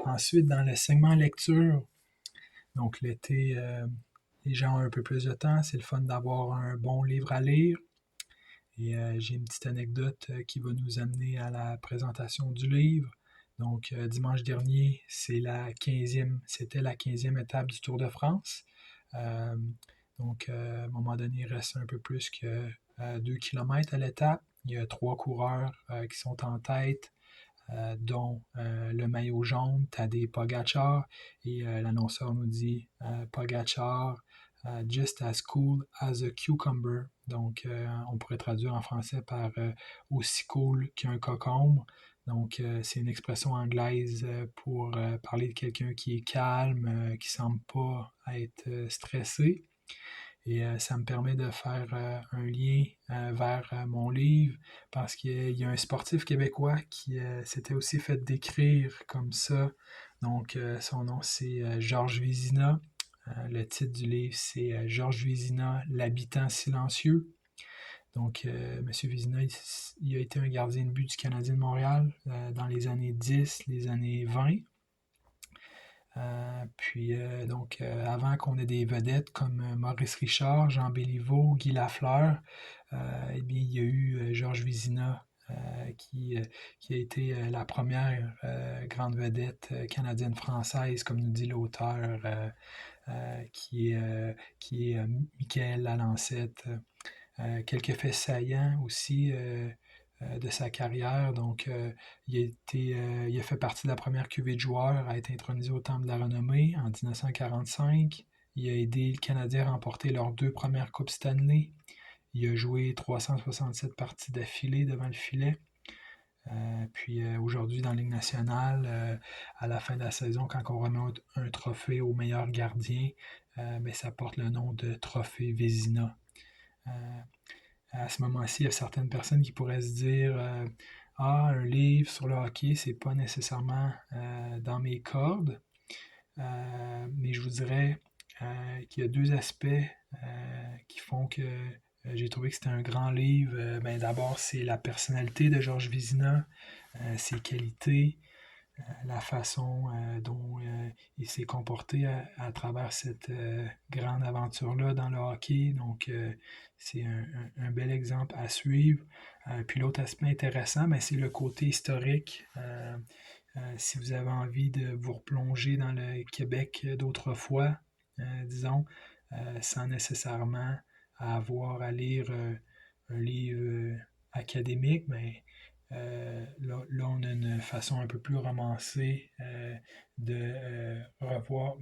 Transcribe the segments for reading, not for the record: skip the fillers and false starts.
Ensuite, dans le segment lecture, donc l'été, les gens ont un peu plus de temps. C'est le fun d'avoir un bon livre à lire. Et j'ai une petite anecdote qui va nous amener à la présentation du livre. Donc, dimanche dernier, c'était la 15e étape du Tour de France. Euh, donc, à un moment donné, il reste un peu plus que 2 km à l'étape. Il y a 3 coureurs qui sont en tête, dont le maillot jaune, Tadej Pogacar. Et l'annonceur nous dit Pogacar, just as cool as a cucumber. Donc, on pourrait traduire en français par aussi cool qu'un cocombe. Donc, c'est une expression anglaise pour parler de quelqu'un qui est calme, qui semble pas être stressé. Et ça me permet de faire un lien vers mon livre parce qu'il y a un sportif québécois qui s'était aussi fait décrire comme ça. Donc, son nom, c'est Georges Vézina. Le titre du livre, c'est Georges Vézina, l'habitant silencieux. Donc, M. Vézina, il a été un gardien de but du Canadien de Montréal dans les années 10, les années 20. Avant qu'on ait des vedettes comme Maurice Richard, Jean Béliveau, Guy Lafleur, eh bien, il y a eu Georges Vézina qui a été la première grande vedette canadienne-française, comme nous dit l'auteur, qui est Michael Lalancette. Quelques faits saillants aussi de sa carrière. Donc, il a fait partie de la première cuvée de joueurs à être intronisé au Temple de la Renommée en 1945. Il a aidé le Canadien à remporter leurs 2 premières Coupes Stanley. Il a joué 367 parties d'affilée devant le filet. Aujourd'hui, dans la Ligue nationale, à la fin de la saison, quand on remet un trophée au meilleur gardien, ça porte le nom de trophée Vézina. À ce moment-ci, il y a certaines personnes qui pourraient se dire un livre sur le hockey, c'est pas nécessairement dans mes cordes. Mais je vous dirais qu'il y a 2 aspects qui font que j'ai trouvé que c'était un grand livre. D'abord, c'est la personnalité de Georges Vézina, ses qualités, la façon dont il s'est comporté à travers cette grande aventure-là dans le hockey. Donc, c'est un bel exemple à suivre. Puis l'autre aspect intéressant, c'est le côté historique. Si vous avez envie de vous replonger dans le Québec d'autrefois, disons, sans nécessairement avoir à lire un livre académique, là, on a une façon un peu plus romancée de revoir,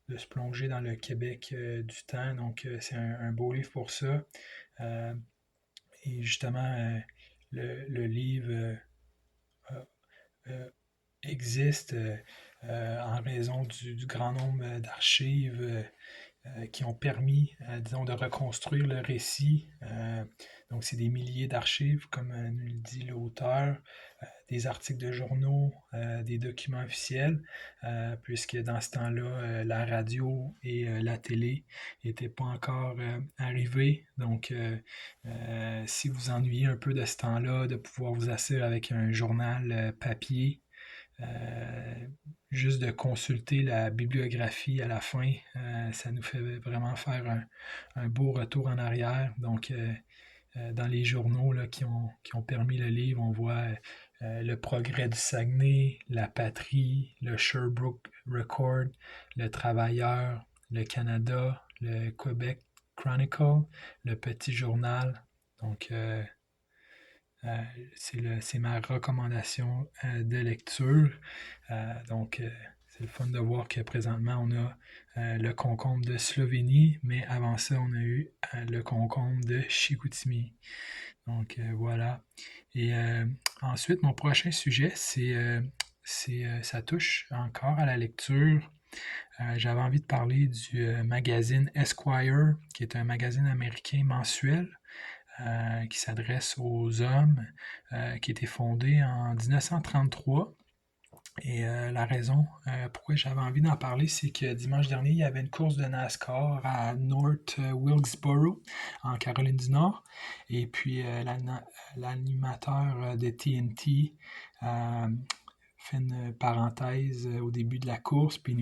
de se plonger dans le Québec du temps. Donc, c'est un beau livre pour ça. Euh, et justement, le livre euh, existe en raison du grand nombre d'archives qui ont permis, disons, de reconstruire le récit. Donc, c'est des milliers d'archives, comme nous le dit l'auteur, des articles de journaux, des documents officiels, puisque dans ce temps-là, la radio et la télé n'étaient pas encore arrivées. Donc, si vous ennuyez un peu de ce temps-là, de pouvoir vous asseoir avec un journal papier, euh, juste de consulter la bibliographie à la fin, ça nous fait vraiment faire un beau retour en arrière. Donc, dans les journaux là, qui ont permis le livre, on voit le progrès du Saguenay, la patrie, le Sherbrooke Record, le Travailleur, le Canada, le Québec Chronicle, le Petit Journal. Donc, c'est ma recommandation de lecture. Donc, c'est le fun de voir que présentement, on a le concombre de Slovénie, mais avant ça, on a eu le concombre de Chicoutimi. Donc, voilà. Et ensuite, mon prochain sujet, ça touche encore à la lecture. J'avais envie de parler du magazine Esquire, qui est un magazine américain mensuel qui s'adresse aux hommes, qui a été fondé en 1933. Et la raison pourquoi j'avais envie d'en parler, c'est que dimanche dernier, il y avait une course de NASCAR à North Wilkesboro, en Caroline du Nord. Et puis l'animateur de TNT fait une parenthèse au début de la course, puis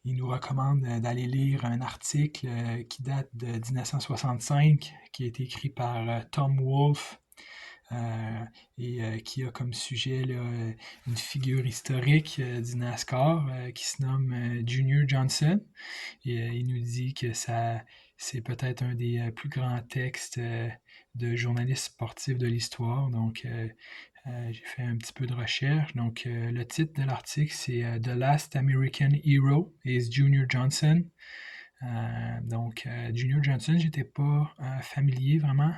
il nous recommande d'aller lire un article qui date de 1965, qui a été écrit par Tom Wolfe, et qui a comme sujet là, une figure historique du NASCAR qui se nomme Junior Johnson. Et il nous dit que c'est peut-être un des plus grands textes de journalistes sportifs de l'histoire. Donc, j'ai fait un petit peu de recherche. Donc, le titre de l'article, c'est The Last American Hero is Junior Johnson. Donc, Junior Johnson, j'étais pas familier vraiment.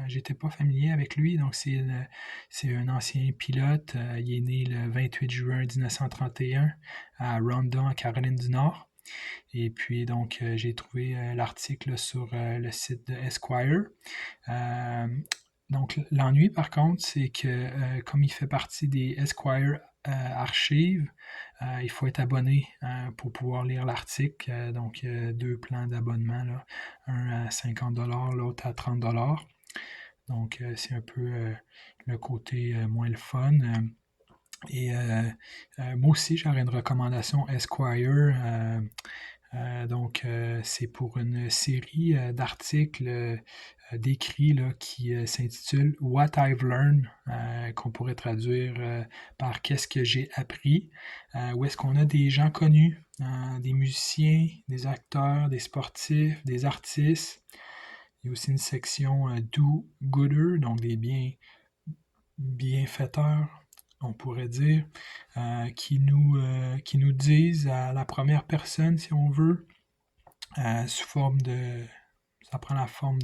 J'étais pas familier avec lui. Donc, c'est un ancien pilote. Il est né le 28 juin 1931 à Ronda, en Caroline du Nord. Et puis, donc, j'ai trouvé l'article sur le site de Esquire. Donc, l'ennui, par contre, c'est que comme il fait partie des Esquire archives, il faut être abonné pour pouvoir lire l'article. Donc, deux plans d'abonnement, là. Un à 50$, l'autre à 30$. Donc, c'est un peu le côté moins le fun. Et moi aussi, j'aurais une recommandation Esquire. Donc, c'est pour une série d'articles d'écrits là, qui s'intitule What I've Learned, qu'on pourrait traduire par Qu'est-ce que j'ai appris, où est-ce qu'on a des gens connus, des musiciens, des acteurs, des sportifs, des artistes. Il y a aussi une section do-gooder, donc des bienfaiteurs, on pourrait dire, qui nous disent à la première personne, si on veut, sous forme de... Ça prend la forme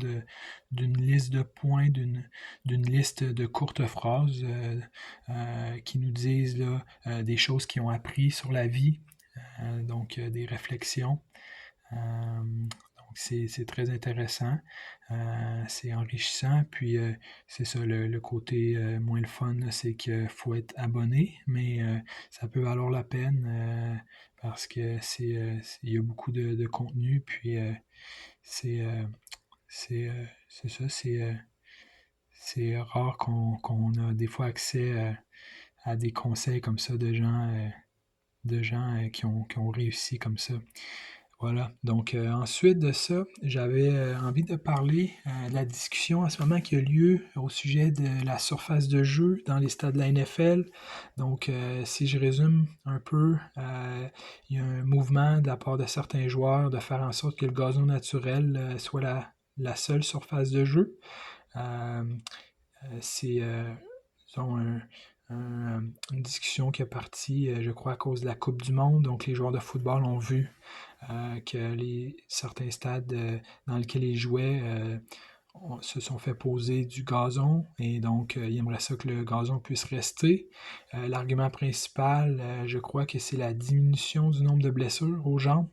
d'une liste de points, d'une liste de courtes phrases qui nous disent là, des choses qu'ils ont appris sur la vie, donc des réflexions. Donc c'est très intéressant, c'est enrichissant, puis c'est ça, le côté moins le fun, c'est qu'il faut être abonné, mais ça peut valoir la peine parce que il y a beaucoup de contenu, puis c'est c'est ça, c'est rare qu'on a des fois accès à des conseils comme ça de gens qui ont réussi comme ça. Voilà. Donc, ensuite de ça, j'avais envie de parler de la discussion en ce moment qui a lieu au sujet de la surface de jeu dans les stades de la NFL. Donc, si je résume un peu, il y a un mouvement de la part de certains joueurs de faire en sorte que le gazon naturel soit la seule surface de jeu. Euh, c'est disons, une discussion qui est partie, je crois, à cause de la Coupe du Monde. Donc, les joueurs de football ont vu que certains stades dans lesquels ils jouaient se sont fait poser du gazon et donc ils aimeraient ça que le gazon puisse rester. L'argument principal, je crois que c'est la diminution du nombre de blessures aux jambes.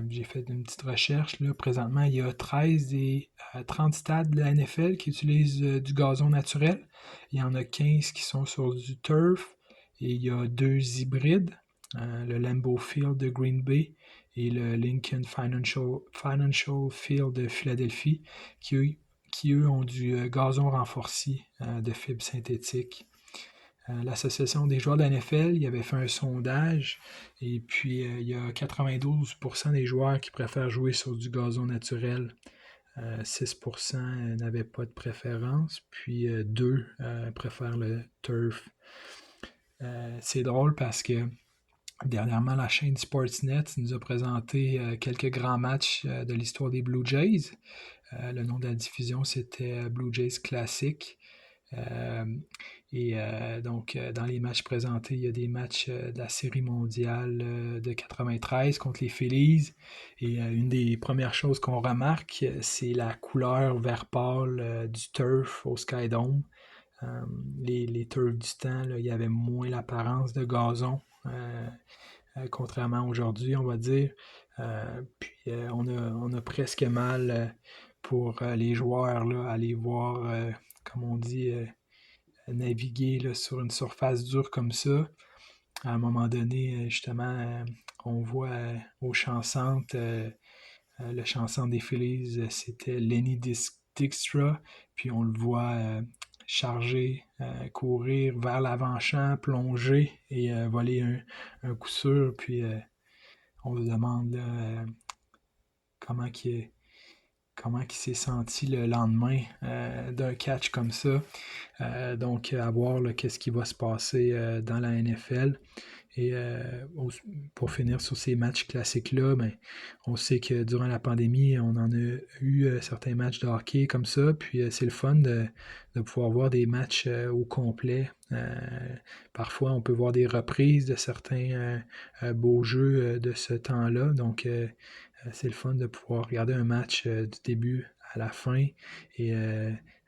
J'ai fait une petite recherche. Là. Présentement, il y a 13 et 30 stades de la NFL qui utilisent du gazon naturel. Il y en a 15 qui sont sur du turf et il y a deux hybrides, le Lambeau Field de Green Bay et le Lincoln Financial Field de Philadelphie, qui eux ont du gazon renforcé de fibres synthétiques. L'Association des joueurs de la NFL, il avait fait un sondage et puis il y a 92% des joueurs qui préfèrent jouer sur du gazon naturel. 6% n'avaient pas de préférence, puis 2 préfèrent le turf. C'est drôle parce que dernièrement, la chaîne Sportsnet nous a présenté quelques grands matchs de l'histoire des Blue Jays. Le nom de la diffusion, c'était Blue Jays Classic. Euh, donc, dans les matchs présentés, il y a des matchs de la Série mondiale de 93 contre les Phillies. Et une des premières choses qu'on remarque, c'est la couleur vert pâle du turf au Skydome. Les turfs du temps, là, il y avait moins l'apparence de gazon, contrairement à aujourd'hui, on va dire. Puis on a presque mal pour les joueurs là, aller voir, comme on dit, naviguer là, sur une surface dure comme ça. À un moment donné, justement, on voit au champ centre, le champ centre des Phillies, c'était Lenny Dykstra, puis on le voit charger, courir vers l'avant-champ, plonger et voler un coup sûr, puis on se demande là, comment il comment il s'est senti le lendemain d'un catch comme ça. Donc, à voir qu'est-ce qui va se passer dans la NFL. Et pour finir sur ces matchs classiques-là, ben, on sait que durant la pandémie, on en a eu certains matchs de hockey comme ça. Puis c'est le fun de pouvoir voir des matchs au complet. Parfois, on peut voir des reprises de certains beaux jeux de ce temps-là. Donc, c'est le fun de pouvoir regarder un match du début à la fin et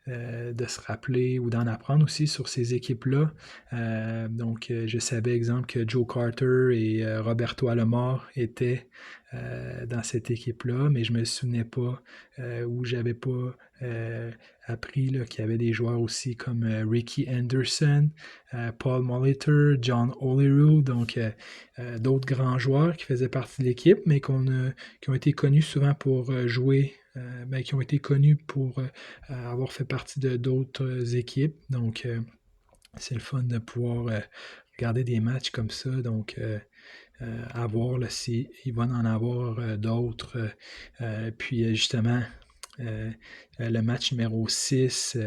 de se rappeler ou d'en apprendre aussi sur ces équipes-là. Donc, je savais, exemple, que Joe Carter et Roberto Alomar étaient dans cette équipe-là, mais je ne me souvenais pas ou j'avais pas appris qu'il y avait des joueurs aussi comme Ricky Anderson, Paul Molitor, John Olerud, donc d'autres grands joueurs qui faisaient partie de l'équipe, mais qui ont été connus souvent pour jouer, qui ont été connus pour avoir fait partie de d'autres équipes. Donc, c'est le fun de pouvoir regarder des matchs comme ça. Donc, à voir s'il va en avoir d'autres. Puis, justement, le match numéro 6,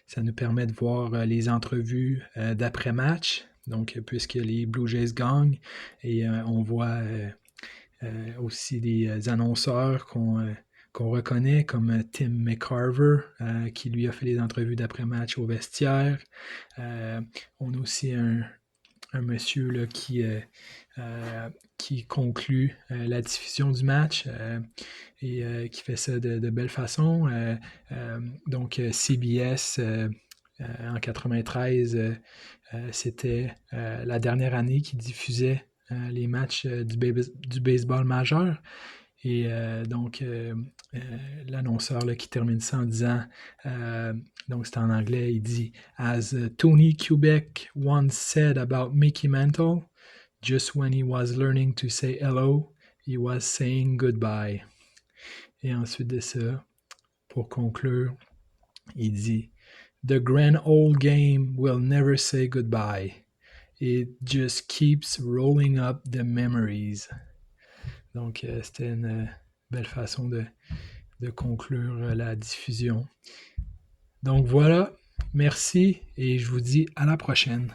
ça nous permet de voir les entrevues d'après-match. Donc, puisque les Blue Jays gagnent, et on voit aussi des annonceurs qu'on reconnaît, comme Tim McCarver, qui lui a fait les entrevues d'après-match au vestiaire. On a aussi un monsieur là, qui conclut la diffusion du match et qui fait ça de belle façon. Donc, CBS, en 93, c'était la dernière année qui diffusait les matchs du baseball majeur. Et donc, l'annonceur là, qui termine ça en disant, donc c'est en anglais, il dit As Tony Kubek once said about Mickey Mantle, just when he was learning to say hello, he was saying goodbye. Et ensuite de ça, pour conclure, il dit The grand old game will never say goodbye. It just keeps rolling up the memories. Donc, c'était une belle façon de conclure la diffusion. Donc voilà, merci et je vous dis à la prochaine.